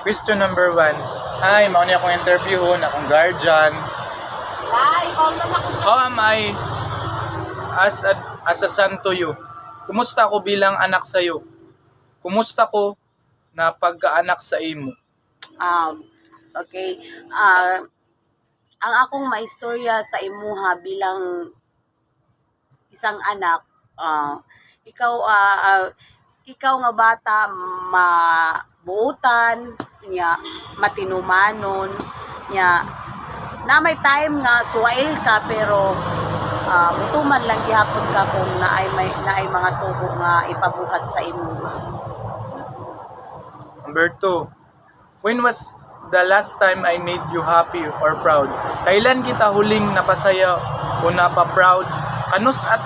Question number 1. Hi, mao ni akong interview na akong guardian. How am I as a son to you? Kumusta ko bilang anak sa iyo? Kumusta ko na pagkaanak sa imo? Okay. Ang akong maistorya sa imuha bilang isang anak, ikaw nga bata mabuutan nya, matinumanon nya, na may time nga suwail ka pero mutuman lang gihapon ka kung naay mga sugo nga ipabuhat sa imo. Number 2. When was the last time I made you happy or proud? Kailan kita huling napasaya o napaproud? Kanus at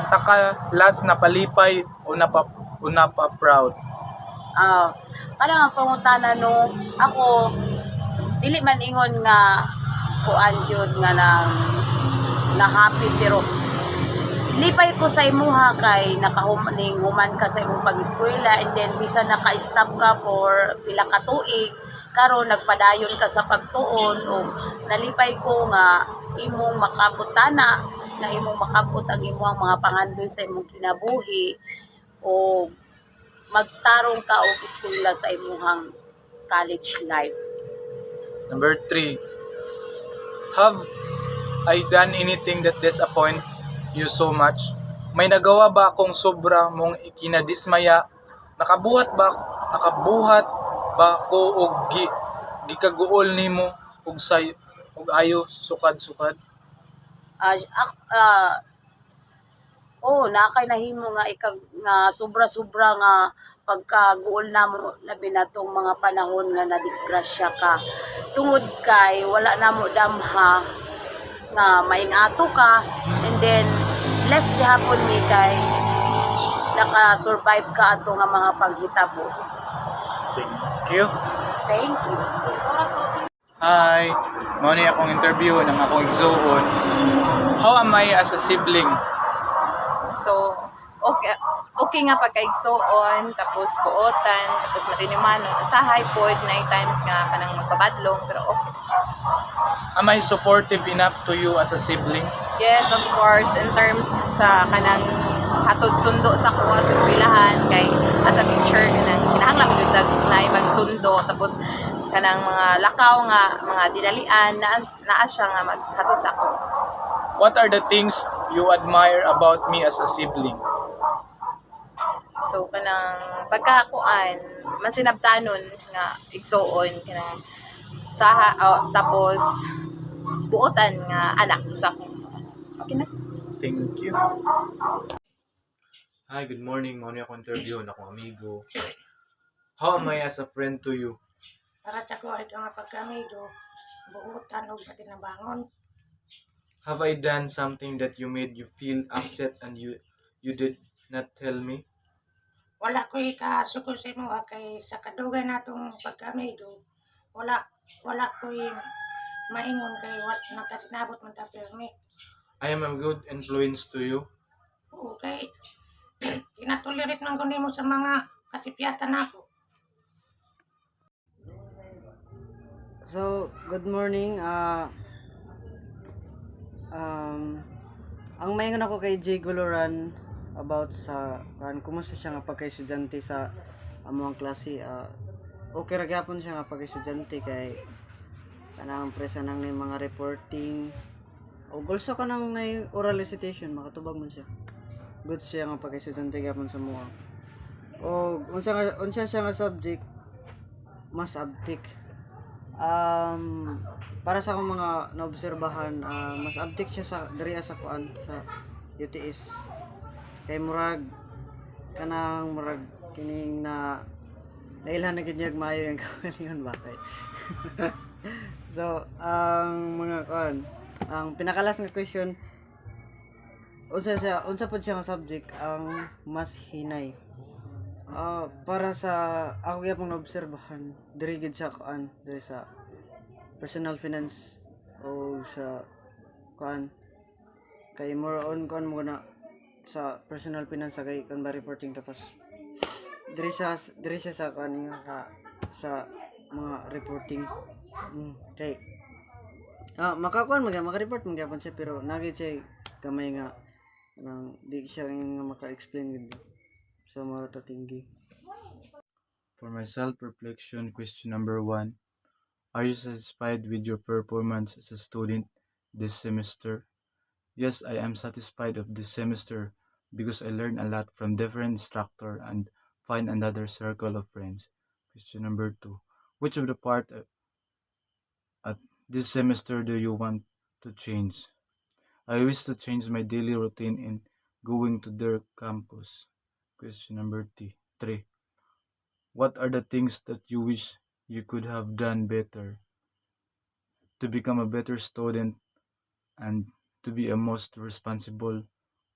taka last napalipay o napa-proud? Kanang ang pangutana no, ako dili man ingon nga kuan jud nga na happy, pero lipay ko sa imuha kay nakahumaning human ka sa imong pag-eskwela, and then bisan naka-stop ka for pila ka tuig, karon nagpadayon ka sa pagtuon, o nalipay ko nga imong makaputana na imong makaput ang imong mga pangandoy sa imong kinabuhi, o magtarong ka og eskwela sa imong college life. Number 3. Have I done anything that disappoint you so much? May nagawa ba akong sobra mong ikinadismaya? Nakabuhat ba ko og gikaguol nimo og ayo sukad-sukad? Nakay nahimo nga nga sobra-sobra nga pagkaguol namo, labi na tong mga panahon nga nadisgrasya ka. Tungod kay wala namo damha nga maingato ka, and then less gihapon mi kay naka-survive ka ato nga mga paghitabo. Thank you. Thank you. Hi, mao ni akong interview ng akong igsoon. How am I as a sibling? So, okay nga pagkaigsoon, tapos buotan, tapos matinimanon. Usahay pod na times nga kanang magpabadlong, pero okay. Am I supportive enough to you as a sibling? Yes, of course, in terms sa kanang hatod sundo sa ko sa eskwelahan, kay as a teacher kanang kinahanglan jud na magsundo, tapos kanang mga lakaw nga mga dinalian naa siya nga maghatod sa ako. What are the things you admire about me as a sibling? So kanang pagkakuan masinabtanon nga igsoon kanang tapos buotan nga anak sa ako. Okay na. Thank you. Hi, good morning. Mao ni akong interview na akong amigo. How am I as a friend to you? Para sa ko ito nga pagkamigo, buutan o patinabangon. Have I done something that you made you feel upset and you did not tell me? Wala ko ikasukol sa imo kay sa kadugay natong pagkamigo. Wala ko maingon kay nagkasinabot man ta pirmi. I am a good influence to you. Okay. Kinatulirit man ko nimo sa mga kasipyatan nako. So, good morning. Ang maingon ako kay Jay Goloran about sa kumusta siya nga pagka-estudyante sa among klase. Okay ra gyapon siya nga pagka-estudyante kay kanang presa nang ni mga reporting o also kanang nay oral recitation, makatubag man siya. Good siya nga pagka-estudyante gyapon sa mga. O unsa siya nga subject mas abtik. Para sa akong mga naobserbahan, mas abtik siya sa diri sa kuan sa UTS. Kay murag kining na nailhan na gid maayo yung kaugalingon ba kay. So, ang pinakalas nga question, unsa pud siya nga subject ang mas hinay. Para sa ako gyapon naobserbahan, diri gid sa kuan, diri sa personal finance o sa kuan kay more on kuan mo na sa personal finance kay kan ba reporting, tapos diri siya sa kuan nga sa mga reporting. Kay makakuan maka-report magyapon siya pero nagit siya kamay nga nang di siya nga maka-explain gid. So mao ta tinggi. For my self-reflection, question number 1. Are you satisfied with your performance as a student this semester? Yes, I am satisfied of this semester because I learned a lot from different instructor and find another circle of friends. Question number 2. Which of the part at this semester do you want to change? I wish to change my daily routine in going to their campus. Question number 3. What are the things that you wish you could have done better to become a better student and to be a most responsible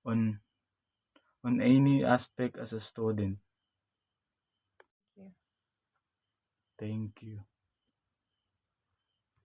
on any aspect as a student? you. Thank you.